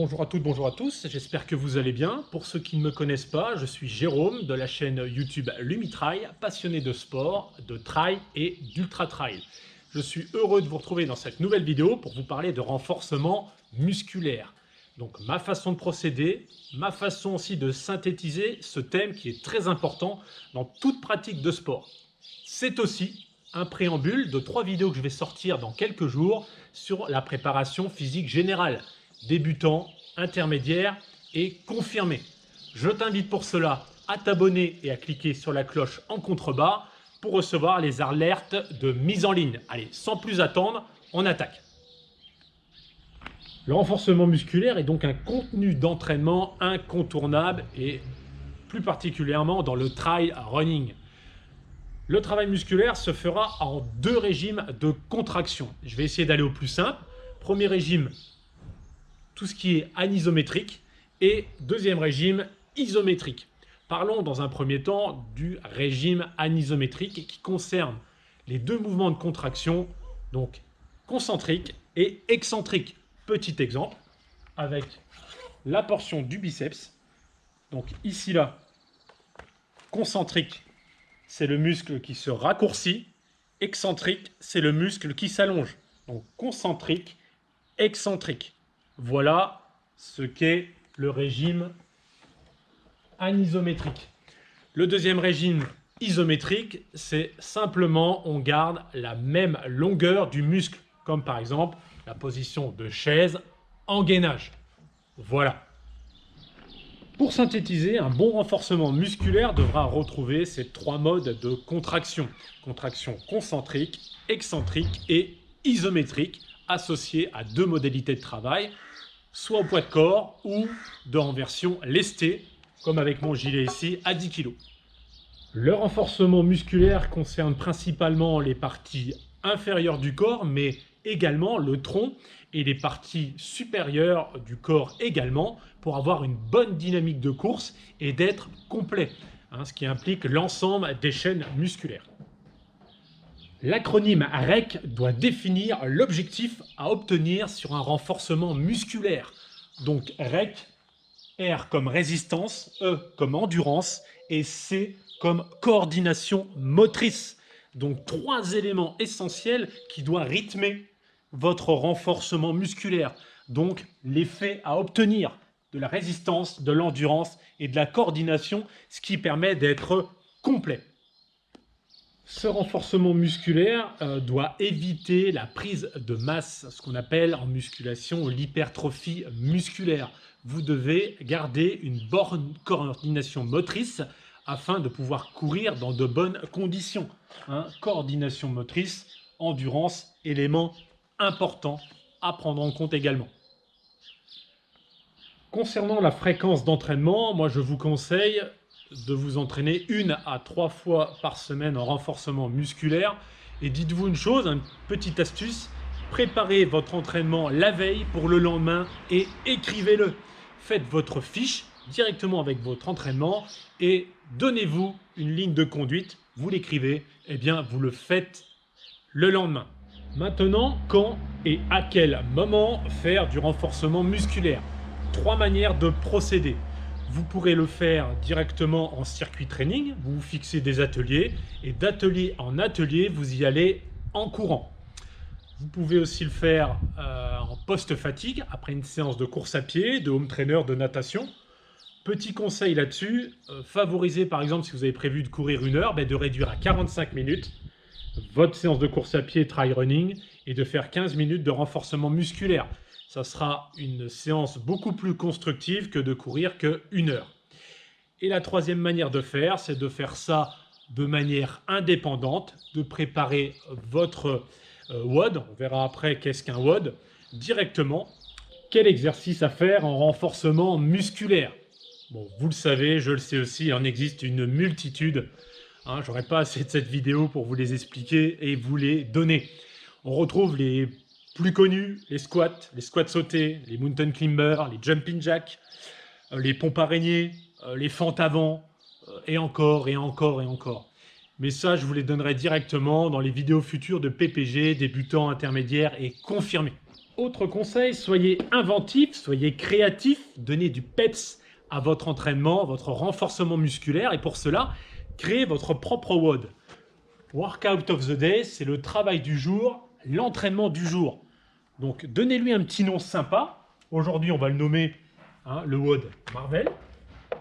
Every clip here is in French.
Bonjour à toutes, bonjour à tous, j'espère que vous allez bien. Pour ceux qui ne me connaissent pas, je suis Jérôme de la chaîne YouTube Lumitrail, passionné de sport, de trail et d'ultra trail. Je suis heureux de vous retrouver dans cette nouvelle vidéo pour vous parler de renforcement musculaire. Donc ma façon de procéder, ma façon aussi de synthétiser ce thème qui est très important dans toute pratique de sport. C'est aussi un préambule de 3 vidéos que je vais sortir dans quelques jours sur la préparation physique générale, débutant, intermédiaire et confirmé. Je t'invite pour cela à t'abonner et à cliquer sur la cloche en contrebas pour recevoir les alertes de mise en ligne. Allez, sans plus attendre, on attaque. Le renforcement musculaire est donc un contenu d'entraînement incontournable et plus particulièrement dans le trail running. Le travail musculaire se fera en 2 régimes de contraction. Je vais essayer d'aller au plus simple. Premier régime, tout ce qui est anisométrique, et deuxième régime, isométrique. Parlons dans un premier temps du régime anisométrique qui concerne les 2 mouvements de contraction, donc concentrique et excentrique. Petit exemple avec la portion du biceps. Donc ici là, concentrique, c'est le muscle qui se raccourcit. Excentrique, c'est le muscle qui s'allonge. Donc concentrique, excentrique. Voilà ce qu'est le régime anisométrique. Le deuxième régime isométrique, c'est simplement on garde la même longueur du muscle, comme par exemple la position de chaise en gainage. Voilà. Pour synthétiser, un bon renforcement musculaire devra retrouver ces 3 modes de contraction. Contraction concentrique, excentrique et isométrique, associés à 2 modalités de travail, soit au poids de corps ou en version lestée, comme avec mon gilet ici, à 10 kg. Le renforcement musculaire concerne principalement les parties inférieures du corps, mais également le tronc et les parties supérieures du corps également, pour avoir une bonne dynamique de course et d'être complet, ce qui implique l'ensemble des chaînes musculaires. L'acronyme REC doit définir l'objectif à obtenir sur un renforcement musculaire. Donc REC, R comme résistance, E comme endurance et C comme coordination motrice. Donc 3 éléments essentiels qui doivent rythmer votre renforcement musculaire. Donc l'effet à obtenir de la résistance, de l'endurance et de la coordination, ce qui permet d'être complet. Ce renforcement musculaire doit éviter la prise de masse, ce qu'on appelle en musculation l'hypertrophie musculaire. Vous devez garder une bonne coordination motrice afin de pouvoir courir dans de bonnes conditions. Coordination motrice, endurance, élément important à prendre en compte également. Concernant la fréquence d'entraînement, moi je vous conseille de vous entraîner 1 à 3 fois par semaine en renforcement musculaire. Et dites-vous une chose, une petite astuce, préparez votre entraînement la veille pour le lendemain et écrivez-le. Faites votre fiche directement avec votre entraînement et donnez-vous une ligne de conduite, vous l'écrivez, et bien vous le faites le lendemain. Maintenant, quand et à quel moment faire du renforcement musculaire? 3 manières de procéder. Vous pourrez le faire directement en circuit training, vous vous fixez des ateliers et d'atelier en atelier, vous y allez en courant. Vous pouvez aussi le faire en post-fatigue, après une séance de course à pied, de home trainer, de natation. Petit conseil là-dessus, favorisez par exemple si vous avez prévu de courir 1 heure, de réduire à 45 minutes votre séance de course à pied trail running et de faire 15 minutes de renforcement musculaire. Ça sera une séance beaucoup plus constructive que de courir que 1 heure. Et la 3e manière de faire, c'est de faire ça de manière indépendante, de préparer votre WOD, on verra après qu'est-ce qu'un WOD, directement. Quel exercice à faire en renforcement musculaire? Bon, vous le savez, je le sais aussi, il en existe une multitude. Je n'aurai pas assez de cette vidéo pour vous les expliquer et vous les donner. On retrouve les plus connus, les squats sautés, les mountain climbers, les jumping jacks, les pompes araignées, les fentes avant, et encore, et encore, et encore. Mais ça, je vous les donnerai directement dans les vidéos futures de PPG, débutants, intermédiaires et confirmés. Autre conseil, soyez inventif, soyez créatif, donnez du peps à votre entraînement, votre renforcement musculaire et pour cela, créez votre propre WOD. Workout of the Day, c'est le travail du jour, l'entraînement du jour. Donc donnez-lui un petit nom sympa. Aujourd'hui, on va le nommer le WOD Marvel.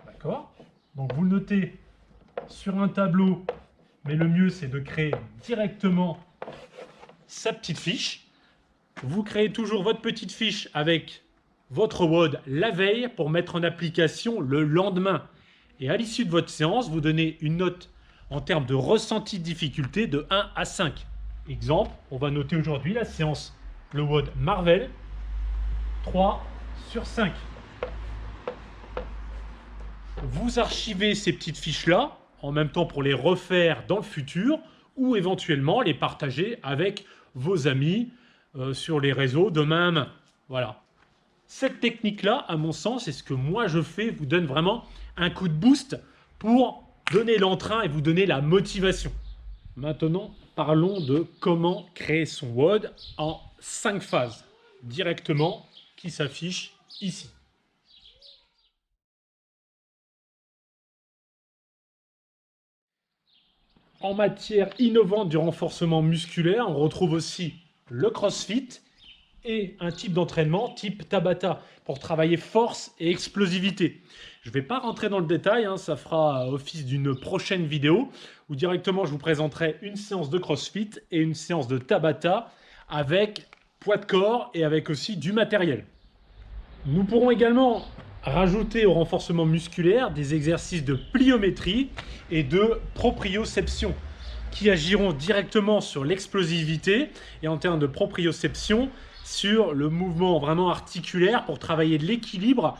D'accord? Donc vous le notez sur un tableau, mais le mieux c'est de créer directement sa petite fiche. Vous créez toujours votre petite fiche avec votre WOD la veille pour mettre en application le lendemain. Et à l'issue de votre séance, vous donnez une note en termes de ressenti de difficulté de 1 à 5. Exemple, on va noter aujourd'hui la séance, le WOD Marvel, 3 sur 5. Vous archivez ces petites fiches-là, en même temps pour les refaire dans le futur, ou éventuellement les partager avec vos amis sur les réseaux de même. Voilà. Cette technique-là, à mon sens, et ce que moi je fais, vous donne vraiment un coup de boost pour donner l'entrain et vous donner la motivation. Maintenant, parlons de comment créer son WOD en 5 phases, directement, qui s'affiche ici. En matière innovante du renforcement musculaire, on retrouve aussi le CrossFit et un type d'entraînement type Tabata pour travailler force et explosivité. Je ne vais pas rentrer dans le détail, ça fera office d'une prochaine vidéo où directement je vous présenterai une séance de CrossFit et une séance de Tabata avec poids de corps et avec aussi du matériel. Nous pourrons également rajouter au renforcement musculaire des exercices de pliométrie et de proprioception qui agiront directement sur l'explosivité et en termes de proprioception sur le mouvement vraiment articulaire pour travailler de l'équilibre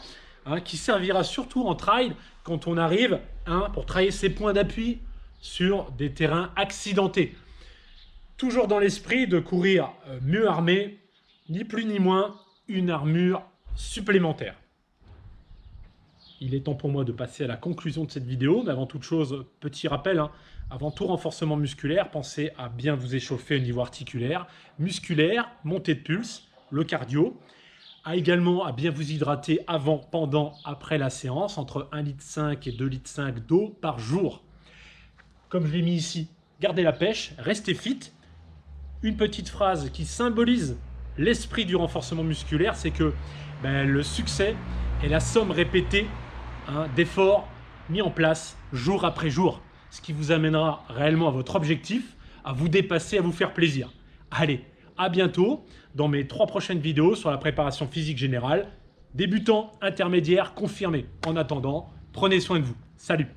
qui servira surtout en trail quand on arrive pour travailler ses points d'appui sur des terrains accidentés. Toujours dans l'esprit de courir mieux armé, ni plus ni moins, une armure supplémentaire. Il est temps pour moi de passer à la conclusion de cette vidéo, mais avant toute chose, petit rappel, avant tout renforcement musculaire, pensez à bien vous échauffer au niveau articulaire, musculaire, montée de pulse, le cardio, également à bien vous hydrater avant, pendant, après la séance, entre 1,5 litre et 2,5 litres d'eau par jour. Comme je l'ai mis ici, gardez la pêche, restez fit. Une petite phrase qui symbolise l'esprit du renforcement musculaire, c'est que le succès est la somme répétée d'efforts mis en place jour après jour, ce qui vous amènera réellement à votre objectif, à vous dépasser, à vous faire plaisir. Allez, à bientôt dans mes 3 prochaines vidéos sur la préparation physique générale, débutant, intermédiaire, confirmé. En attendant, prenez soin de vous. Salut!